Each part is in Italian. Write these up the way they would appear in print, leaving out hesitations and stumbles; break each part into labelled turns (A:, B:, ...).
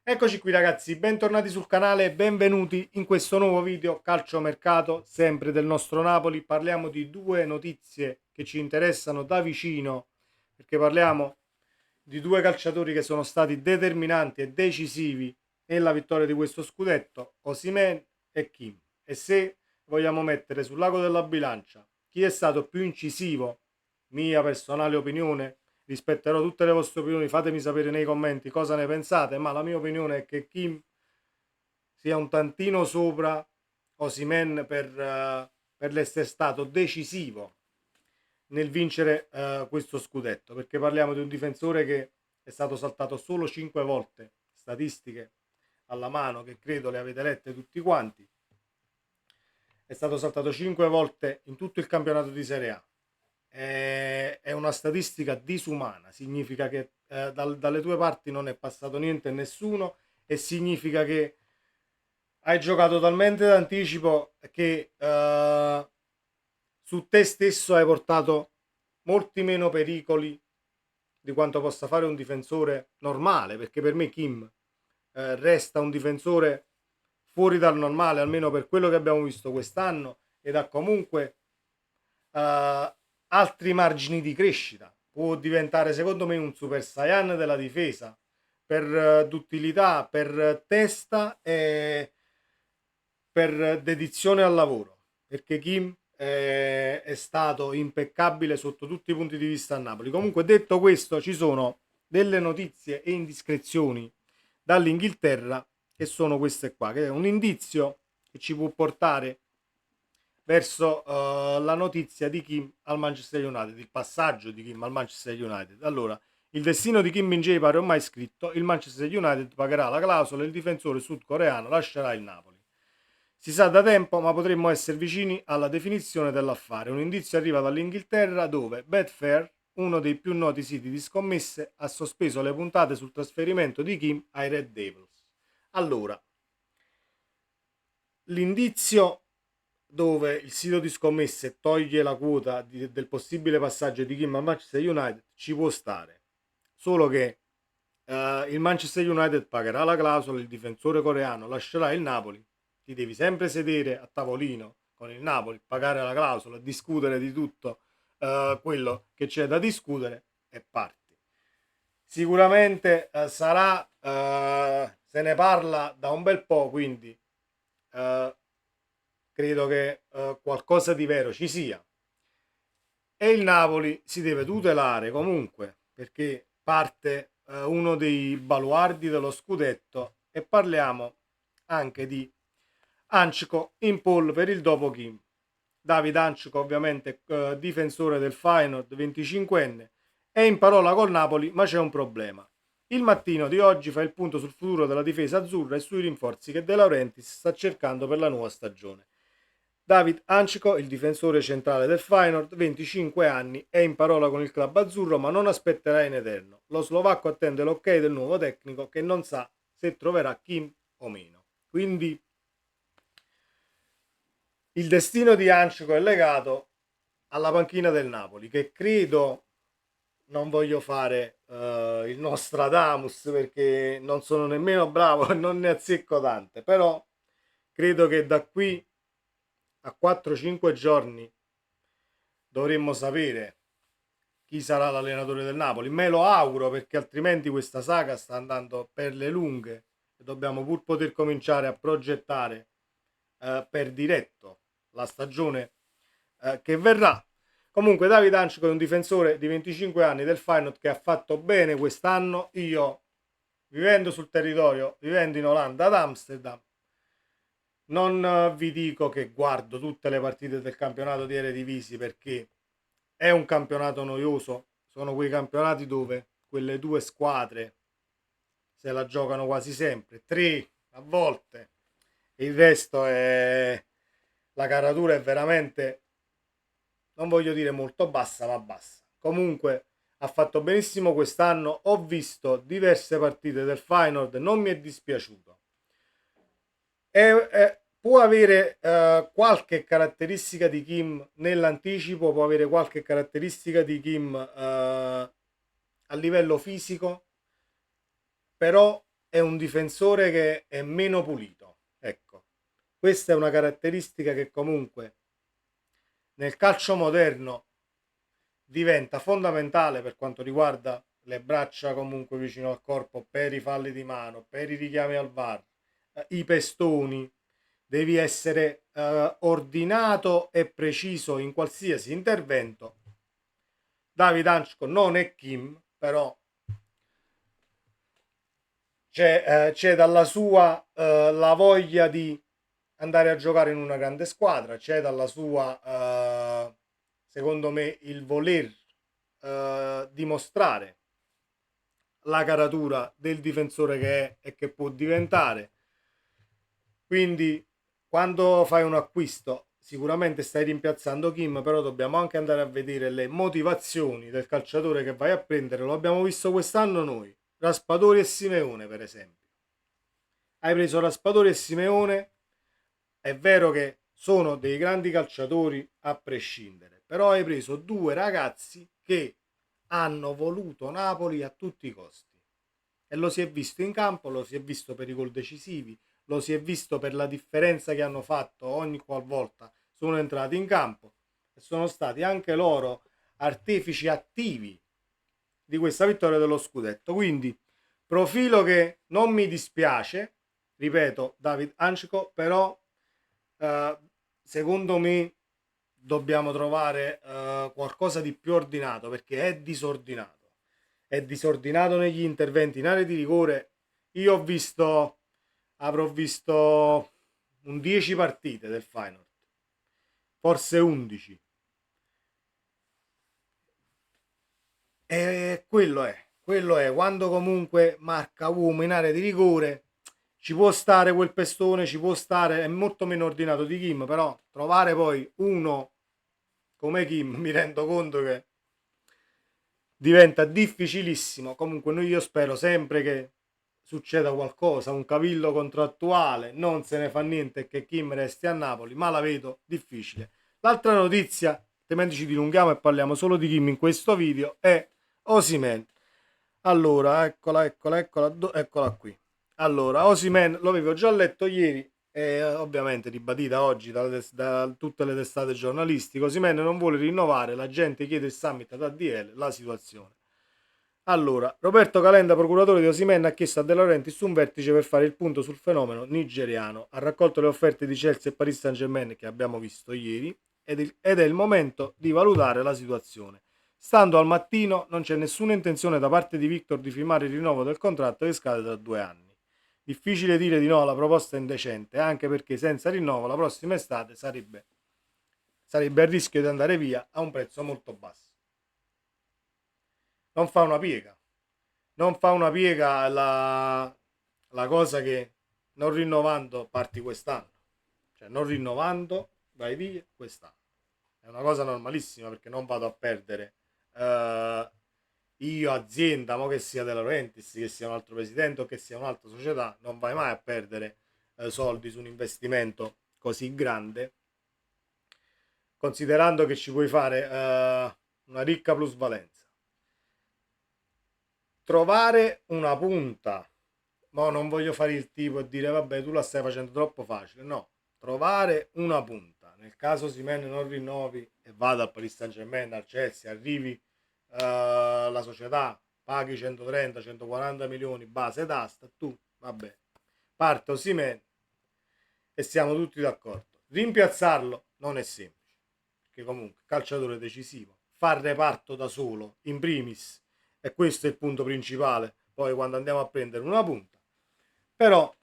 A: Eccoci qui ragazzi, bentornati sul canale e benvenuti in questo nuovo video calciomercato, sempre del nostro Napoli. Parliamo di due notizie che ci interessano da vicino, perché parliamo di due calciatori che sono stati determinanti e decisivi nella vittoria di questo scudetto, Osimhen e Kim. E se vogliamo mettere sul lago della bilancia chi è stato più incisivo, mia personale opinione, rispetterò tutte le vostre opinioni, fatemi sapere nei commenti cosa ne pensate, ma la mia opinione è che Kim sia un tantino sopra Osimhen per l'essere stato decisivo nel vincere questo scudetto, perché parliamo di un difensore che è stato saltato solo 5 volte, statistiche alla mano che credo le avete lette tutti quanti, è stato saltato 5 volte in tutto il campionato di Serie A. È una statistica disumana, significa che dalle tue parti non è passato niente a nessuno e significa che hai giocato talmente d'anticipo che su te stesso hai portato molti meno pericoli di quanto possa fare un difensore normale, perché per me Kim resta un difensore fuori dal normale, almeno per quello che abbiamo visto quest'anno, ed ha comunque altri margini di crescita. Può diventare, secondo me, un super saiyan della difesa per d'utilità, per testa e per dedizione al lavoro. Perché Kim è stato impeccabile sotto tutti i punti di vista a Napoli. Comunque, detto questo, ci sono delle notizie e indiscrezioni dall'Inghilterra che sono queste qua, che è un indizio che ci può portare verso la notizia di Kim al Manchester United, il passaggio di Kim al Manchester United. Allora, il destino di Kim Min-jae pare ormai scritto, il Manchester United pagherà la clausola e il difensore sudcoreano lascerà il Napoli. Si sa da tempo, ma potremmo essere vicini alla definizione dell'affare. Un indizio arriva dall'Inghilterra dove Betfair, uno dei più noti siti di scommesse, ha sospeso le puntate sul trasferimento di Kim ai Red Devils. Allora, l'indizio dove il sito di scommesse toglie la quota del possibile passaggio di Kim a Manchester United ci può stare. Solo che il Manchester United pagherà la clausola, il difensore coreano lascerà il Napoli, ti devi sempre sedere a tavolino con il Napoli, pagare la clausola, discutere di tutto quello che c'è da discutere e parti. Sicuramente sarà, se ne parla da un bel po', quindi eh, credo che qualcosa di vero ci sia. E il Napoli si deve tutelare comunque perché parte uno dei baluardi dello scudetto e parliamo anche di Ančko in pole per il dopo Kim. David Ančko ovviamente difensore del Feyenoord 25enne è in parola col Napoli ma c'è un problema. Il mattino di oggi fa il punto sul futuro della difesa azzurra e sui rinforzi che De Laurentiis sta cercando per la nuova stagione. David Ančko, il difensore centrale del Feyenoord, 25 anni, è in parola con il club azzurro ma non aspetterà in eterno. Lo slovacco attende l'ok del nuovo tecnico che non sa se troverà Kim o meno. Quindi il destino di Ančko è legato alla panchina del Napoli, che credo, non voglio fare il Nostradamus perché non sono nemmeno bravo e non ne azzecco tante, però credo che da qui a 4-5 giorni dovremmo sapere chi sarà l'allenatore del Napoli. Me lo auguro perché altrimenti questa saga sta andando per le lunghe e dobbiamo pur poter cominciare a progettare per diretto la stagione che verrà. Comunque David Ančko è un difensore di 25 anni del Feyenoord che ha fatto bene quest'anno. Io, vivendo sul territorio, vivendo in Olanda ad Amsterdam, non vi dico che guardo tutte le partite del campionato di Eredivisie perché è un campionato noioso. Sono quei campionati dove quelle due squadre se la giocano quasi sempre, tre a volte, e il resto è la caratura è veramente, non voglio dire molto bassa, ma bassa. Comunque ha fatto benissimo quest'anno, ho visto diverse partite del Feyenoord, non mi è dispiaciuto. Può avere qualche caratteristica di Kim nell'anticipo, può avere qualche caratteristica di Kim a livello fisico, però è un difensore che è meno pulito. Ecco, questa è una caratteristica che comunque nel calcio moderno diventa fondamentale per quanto riguarda le braccia comunque vicino al corpo per i falli di mano, per i richiami al VAR, i pestoni. Devi essere ordinato e preciso in qualsiasi intervento. David Anchko non è Kim, però c'è dalla sua la voglia di andare a giocare in una grande squadra, c'è dalla sua, secondo me, il voler dimostrare la caratura del difensore che è e che può diventare. Quindi quando fai un acquisto sicuramente stai rimpiazzando Kim, però dobbiamo anche andare a vedere le motivazioni del calciatore che vai a prendere. Lo abbiamo visto quest'anno noi, Raspadori e Simeone per esempio. Hai preso Raspadori e Simeone, è vero che sono dei grandi calciatori a prescindere, però hai preso due ragazzi che hanno voluto Napoli a tutti i costi. E lo si è visto in campo, lo si è visto per i gol decisivi, lo si è visto per la differenza che hanno fatto ogni qualvolta sono entrati in campo e sono stati anche loro artefici attivi di questa vittoria dello scudetto. Quindi profilo che non mi dispiace, ripeto, David Anchko, però eh, secondo me dobbiamo trovare qualcosa di più ordinato perché è disordinato negli interventi in area di rigore. Io avrò visto un 10 partite del Feyenoord, forse 11. E quello è, quando comunque marca uomo in area di rigore, ci può stare quel pestone, ci può stare, è molto meno ordinato di Kim, però trovare poi uno come Kim mi rendo conto che diventa difficilissimo. Comunque io spero sempre che succeda qualcosa, un cavillo contrattuale, non se ne fa niente che Kim resti a Napoli, ma la vedo difficile. L'altra notizia, altrimenti ci dilunghiamo e parliamo solo di Kim in questo video, è Osimhen. Allora, eccola qui. Allora, Osimhen lo avevo già letto ieri e ovviamente ribadita oggi da tutte le testate giornalistiche. Osimhen non vuole rinnovare, la gente chiede il summit ad ADL, la situazione. Allora, Roberto Calenda, procuratore di Osimhen, ha chiesto a De Laurentiis un vertice per fare il punto sul fenomeno nigeriano. Ha raccolto le offerte di Chelsea e Paris Saint-Germain che abbiamo visto ieri ed è il momento di valutare la situazione. Stando al mattino non c'è nessuna intenzione da parte di Victor di firmare il rinnovo del contratto che scade tra 2 anni. Difficile dire di no alla proposta indecente, anche perché senza rinnovo la prossima estate sarebbe a rischio di andare via a un prezzo molto basso. Non fa una piega. Non fa una piega la cosa che non rinnovando parti quest'anno. Cioè non rinnovando vai via quest'anno. È una cosa normalissima perché non vado a perdere io azienda, mo che sia De Laurentiis, che sia un altro presidente o che sia un'altra società, non vai mai a perdere soldi su un investimento così grande, considerando che ci puoi fare una ricca plusvalenza. Trovare una punta, ma non voglio fare il tipo e dire vabbè tu la stai facendo troppo facile, no, trovare una punta, nel caso Osimhen non rinnovi e vada al Paris Saint Germain, al Chelsea, arrivi la società, paghi 130-140 milioni base d'asta, tu vabbè, parte Osimhen e siamo tutti d'accordo. Rimpiazzarlo non è semplice, perché comunque calciatore decisivo, fa il reparto da solo, in primis, e questo è il punto principale, poi quando andiamo a prendere una punta. Però,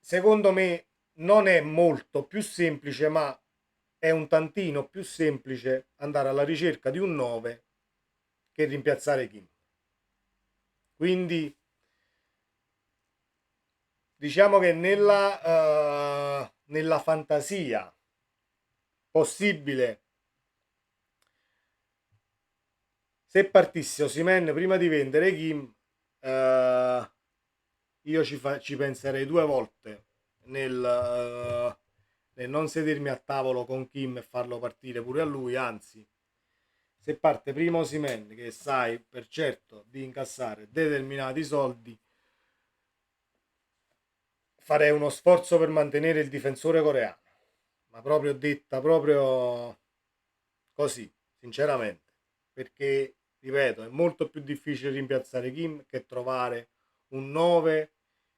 A: secondo me, non è molto più semplice, ma è un tantino più semplice andare alla ricerca di un 9 che rimpiazzare Kim. Quindi, diciamo che nella fantasia possibile, se partisse Osimhen prima di vendere Kim, io ci penserei due volte nel non sedermi a tavolo con Kim e farlo partire pure a lui, anzi, se parte prima Osimhen che sai per certo di incassare determinati soldi, farei uno sforzo per mantenere il difensore coreano, ma proprio detta proprio così, sinceramente, perché, ripeto, è molto più difficile rimpiazzare Kim che trovare un 9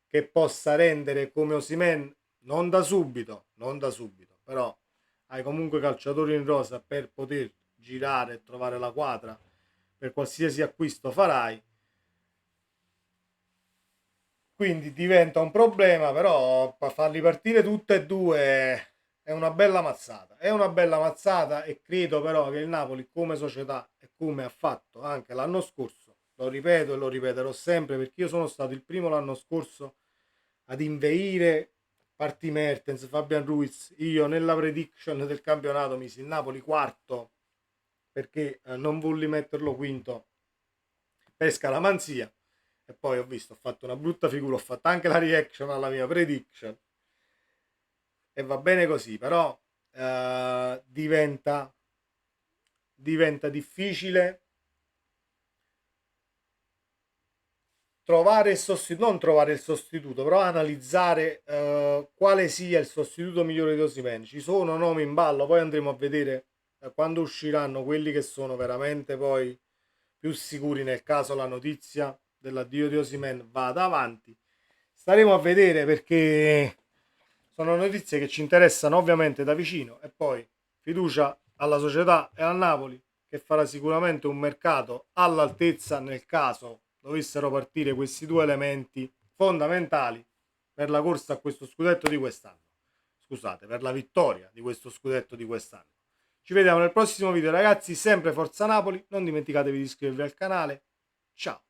A: che possa rendere come Osimhen, non da subito, però hai comunque calciatori in rosa per poter girare e trovare la quadra per qualsiasi acquisto farai, quindi diventa un problema, però farli partire tutte e due è una bella mazzata. È una bella mazzata e credo però che il Napoli come società e come ha fatto anche l'anno scorso, lo ripeto e lo ripeterò sempre perché io sono stato il primo l'anno scorso ad inveire Parti Mertens, Fabian Ruiz, io nella prediction del campionato misi il Napoli quarto perché non volli metterlo quinto per scaramanzia e poi ho visto, ho fatto una brutta figura, ho fatto anche la reaction alla mia prediction e va bene così, però diventa difficile trovare il sostituto, non trovare il sostituto, però analizzare quale sia il sostituto migliore di Osimhen. Ci sono nomi in ballo, poi andremo a vedere quando usciranno quelli che sono veramente poi più sicuri nel caso la notizia dell'addio di Osimhen vada avanti. Staremo a vedere perché sono notizie che ci interessano ovviamente da vicino e poi fiducia alla società e al Napoli che farà sicuramente un mercato all'altezza nel caso dovessero partire questi due elementi fondamentali per la corsa a questo scudetto di quest'anno. Scusate, per la vittoria di questo scudetto di quest'anno. Ci vediamo nel prossimo video ragazzi, sempre Forza Napoli, non dimenticatevi di iscrivervi al canale. Ciao!